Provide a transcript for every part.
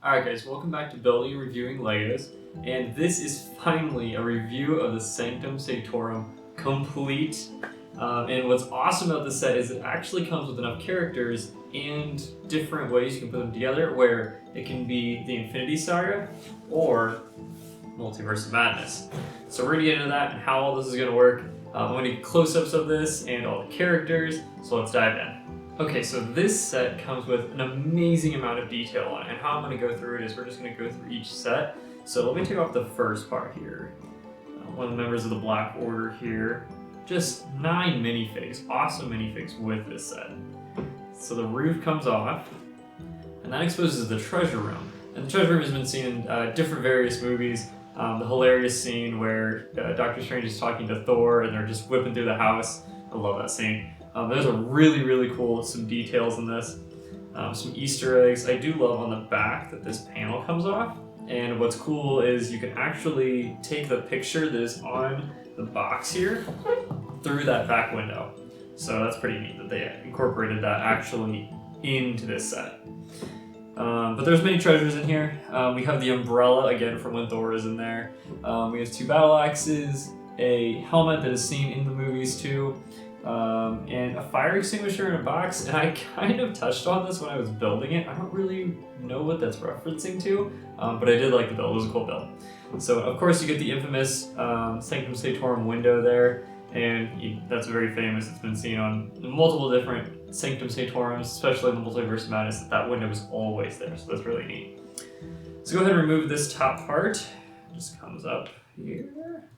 Alright guys, welcome back to Building and Reviewing Legos, and this is finally a review of the Sanctum Sanctorum complete. And what's awesome about this set is it actually comes with enough characters and different ways you can put them together, where it can be the Infinity Saga or Multiverse of Madness. So we're going to get into that and how all this is going to work. I'm going to get close-ups of this and all the characters, so let's dive in. Okay, so this set comes with an amazing amount of detail on it, and how I'm going to go through it is we're just going to go through each set. So let me take off the first part here. One of the members of the Black Order here. Just 9 minifigs, awesome minifigs with this set. So the roof comes off, and that exposes the treasure room. And the treasure room has been seen in different various movies. The hilarious scene where Doctor Strange is talking to Thor and they're just whipping through the house. I love that scene. Those are really cool, some details in this. Some Easter eggs. I do love on the back that this panel comes off. And what's cool is you can actually take the picture that is on the box here through that back window. So that's pretty neat that they incorporated that actually into this set. But there's many treasures in here. We have the umbrella, again, from when Thor is in there. We have 2 battle axes, a helmet that is seen in the movies too, and a fire extinguisher in a box. And I kind of touched on this when I was building it. I don't really know what that's referencing to, but I did like the build. It was a cool build. So of course you get the infamous Sanctum Sanctorum window there, and that's very famous. It's been seen on multiple different Sanctum Sanctorums, especially in the Multiverse of Madness. That window is always there, so that's really neat. So go ahead and remove this top part. It just comes up here.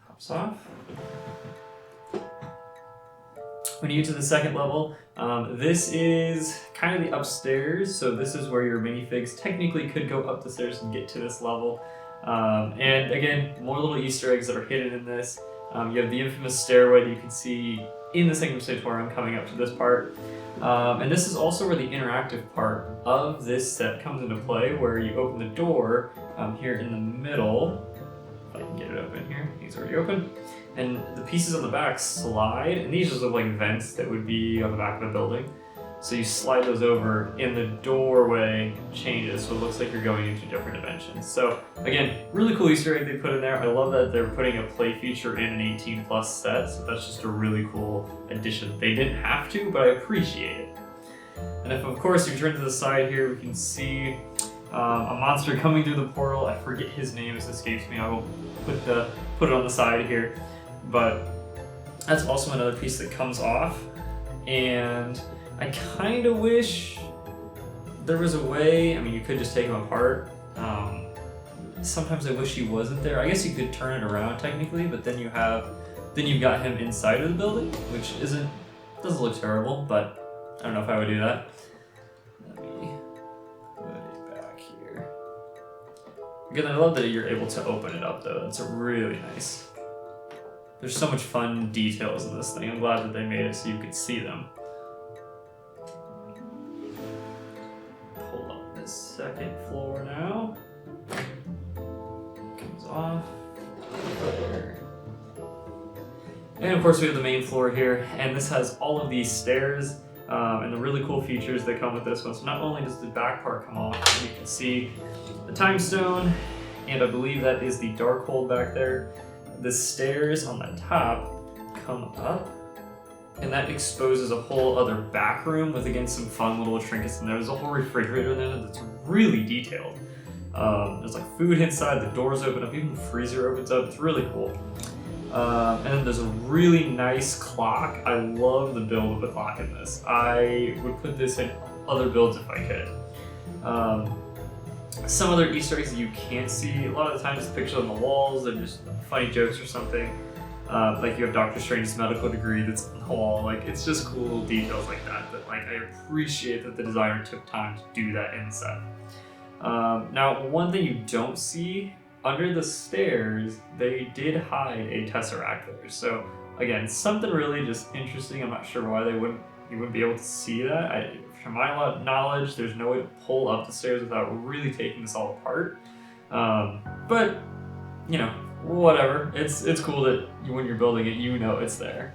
Pops off. When you get to the second level, this is kind of the upstairs, so this is where your minifigs technically could go up the stairs and get to this level. And again, more little Easter eggs that are hidden in this. You have the infamous stairway that you can see in the Sanctum Sanctorum coming up to this part. And this is also where the interactive part of this set comes into play, where you open the door here in the middle. If I can get it open here, it's already open. And the pieces on the back slide, and these just look like vents that would be on the back of a building. So you slide those over, and the doorway changes, so it looks like you're going into different dimensions. So again, really cool Easter egg they put in there. I love that they're putting a play feature in an 18+ set, so that's just a really cool addition. They didn't have to, but I appreciate it. And if, of course, you turn to the side here, we can see a monster coming through the portal. I forget his name, it escapes me. I will put it on the side here. But that's also another piece that comes off, and I kind of wish there was a way. I mean, you could just take him apart. Sometimes I wish he wasn't there. I guess you could turn it around technically, but then you've got him inside of the building, which doesn't look terrible, but I don't know if I would do that. Let me put it back here. Again, I love that you're able to open it up though. That's really nice. There's so much fun details in this thing. I'm glad that they made it so you could see them. Pull up this second floor now. Comes off. There. And of course we have the main floor here, and this has all of these stairs and the really cool features that come with this one. So not only does the back part come off, you can see the time stone, and I believe that is the dark hole back there. The stairs on the top come up, and that exposes a whole other back room with, again, some fun little trinkets in there. There's a whole refrigerator in there that's really detailed. There's like food inside, the doors open up, even the freezer opens up. It's really cool. And then there's a really nice clock. I love the build of the clock in this. I would put this in other builds if I could. Some other Easter eggs that you can't see, a lot of the times the pictures on the walls are just funny jokes or something. Like you have Doctor Strange's medical degree that's on the wall. Like, it's just cool details like that like I appreciate that the designer took time to do that in the set. Now, one thing you don't see, under the stairs, they did hide a Tesseract there. So again, something really just interesting. I'm not sure why you wouldn't be able to see that. From my knowledge, there's no way to pull up the stairs without really taking this all apart. But, you know, whatever. It's cool that when you're building it, you know it's there.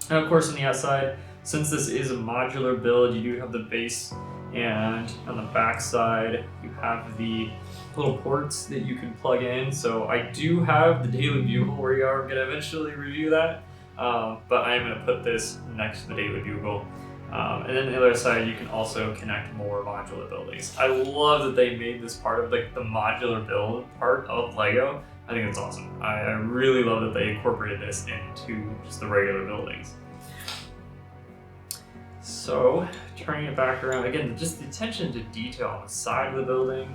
And of course on the outside, since this is a modular build, you do have the base And on the back side, you have the little ports that you can plug in. So I do have the Daily Bugle where you are going to eventually review that, but I'm going to put this next to the Daily Bugle. And then the other side, you can also connect more modular buildings. I love that they made this part of like the modular build part of Lego. I think it's awesome. I really love that they incorporated this into just the regular buildings. So, turning it back around, again, just the attention to detail on the side of the building.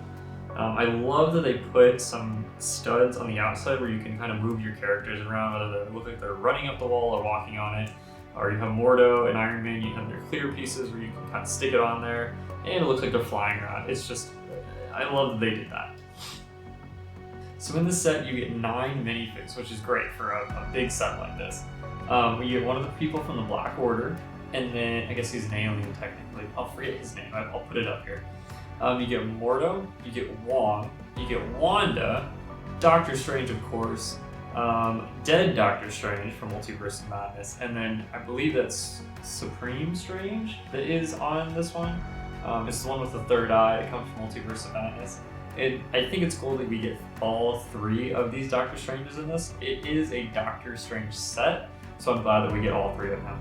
I love that they put some studs on the outside where you can kind of move your characters around, whether they look like they're running up the wall or walking on it. Or you have Mordo and Iron Man, you have their clear pieces where you can kind of stick it on there, and it looks like they're flying around. It's just, I love that they did that. So in this set, you get 9 minifigs, which is great for a big set like this. We get one of the people from the Black Order, and then, I guess he's an alien technically. I'll forget his name, I'll put it up here. You get Mordo, you get Wong, you get Wanda, Doctor Strange, of course, dead Doctor Strange from Multiverse of Madness, and then I believe that's Supreme Strange that is on this one. It's the one with the third eye that comes from Multiverse of Madness. I think it's cool that we get all 3 of these Doctor Stranges in this. It is a Doctor Strange set, so I'm glad that we get all 3 of them.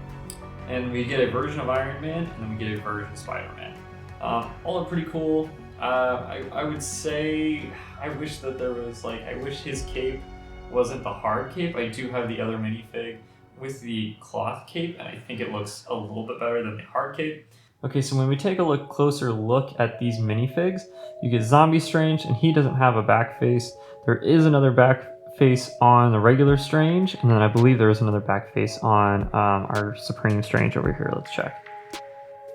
And we get a version of Iron Man, and then we get a version of Spider-Man. All are pretty cool. I would say I wish that there was I wish his cape wasn't the hard cape. I do have the other minifig with the cloth cape, and I think it looks a little bit better than the hard cape. Okay, so when we take a closer look at these minifigs, you get Zombie Strange, and he doesn't have a back face. There is another back face on the regular Strange, and then I believe there is another back face on our Supreme Strange over here. Let's check.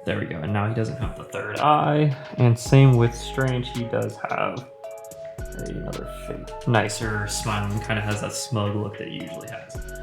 There we go, and now he doesn't have the third eye, and same with Strange, he does have another fake, nicer smiling, kind of has that smug look that he usually has.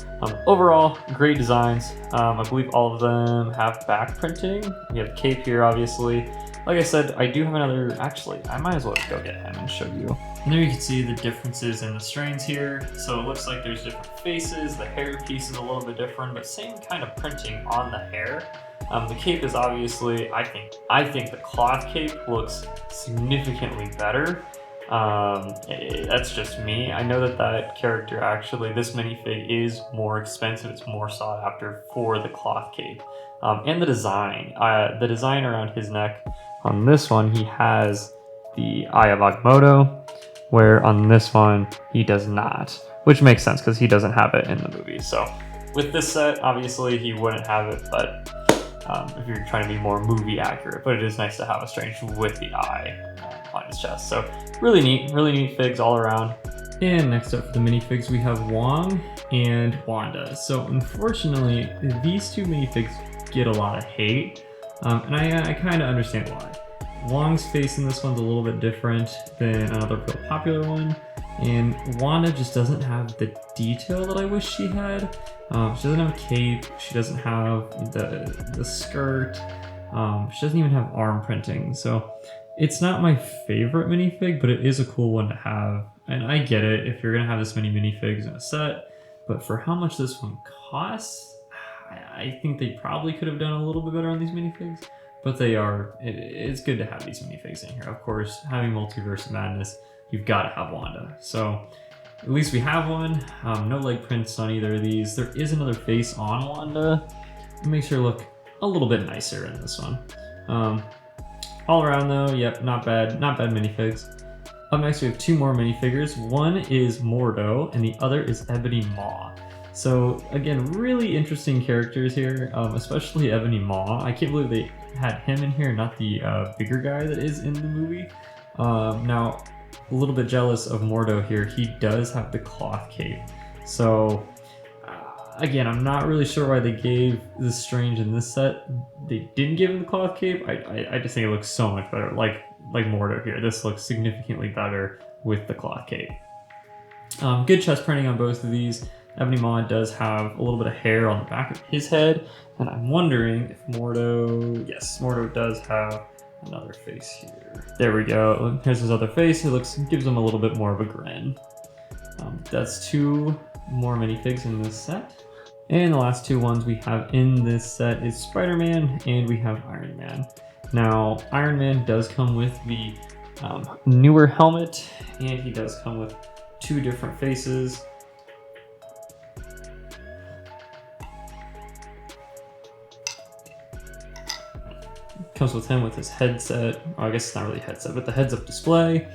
Overall, great designs. I believe all of them have back printing. You have Cape here, obviously. Like I said, I do have another, actually, I might as well go get him and show you. And there you can see the differences in the strains here. So it looks like there's different faces, the hair piece is a little bit different, but same kind of printing on the hair. The cape is obviously, I think the cloth cape looks significantly better. That's just me. I know that character actually, this minifig is more expensive, it's more sought after for the cloth cape. And the design around his neck, on this one he has the Eye of Agamotto, where on this one he does not, which makes sense because he doesn't have it in the movie. So with this set, obviously he wouldn't have it, but if you're trying to be more movie accurate, but it is nice to have a Strange with the eye on his chest. So really neat figs all around. And next up for the minifigs, we have Wong and Wanda. So unfortunately, these 2 minifigs get a lot of hate, and I kind of understand why. Wong's face in this one's a little bit different than another real popular one, and Wanda just doesn't have the detail that I wish she had. She doesn't have a cape, she doesn't have the skirt, she doesn't even have arm printing. So it's not my favorite minifig, but it is a cool one to have. And I get it if you're gonna have this many minifigs in a set, but for how much this one costs, I think they probably could have done a little bit better on these minifigs, but it's good to have these minifigs in here. Of course, having Multiverse of Madness, you've got to have Wanda. So at least we have one. No leg prints on either of these. There is another face on Wanda. It makes her look a little bit nicer in this one. All around though, yep, not bad minifigs. Up next we have 2 more minifigures. One is Mordo and the other is Ebony Maw. So again, really interesting characters here, especially Ebony Maw. I can't believe they had him in here, not the bigger guy that is in the movie. Now, a little bit jealous of Mordo here. He does have the cloth cape. So again, I'm not really sure why they gave the Strange in this set. They didn't give him the cloth cape. I just think it looks so much better. Like Mordo here, this looks significantly better with the cloth cape. Good chest printing on both of these. Ebony Maw does have a little bit of hair on the back of his head, and I'm wondering if Mordo, yes, Mordo does have another face here. There we go. Here's his other face. It gives him a little bit more of a grin. That's 2 more minifigs in this set. And the last 2 ones we have in this set is Spider-Man and we have Iron Man. Now, Iron Man does come with the newer helmet, and he does come with 2 different faces. Comes with him with his headset. Oh, I guess it's not really a headset, but the heads-up display.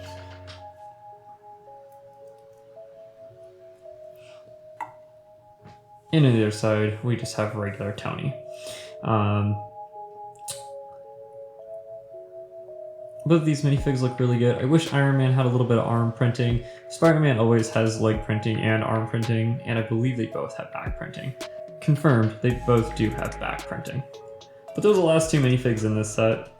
And on the other side, we just have regular Tony. Both of these minifigs look really good. I wish Iron Man had a little bit of arm printing. Spider-Man always has leg printing and arm printing, and I believe they both have back printing. Confirmed, they both do have back printing. But those are the last 2 minifigs in this set.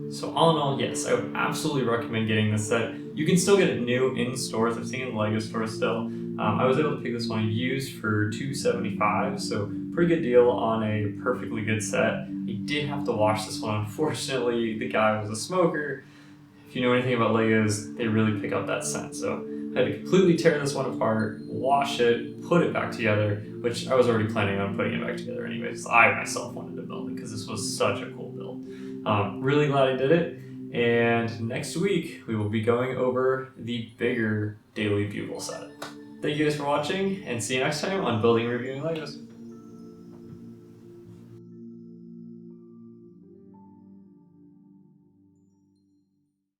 So all in all, yes, I would absolutely recommend getting this set. You can still get it new in stores. I've seen it in the Lego store still. I was able to pick this one used for $275, so pretty good deal on a perfectly good set. I did have to wash this one. Unfortunately, the guy was a smoker. If you know anything about Legos, they really pick up that scent. So I had to completely tear this one apart, wash it, put it back together, which I was already planning on putting it back together anyways. I myself wanted to build it because this was such a cool build. Really glad I did it. And next week, we will be going over the bigger Daily Bugle set. Thank you guys for watching, and see you next time on Building and Reviewing Legos.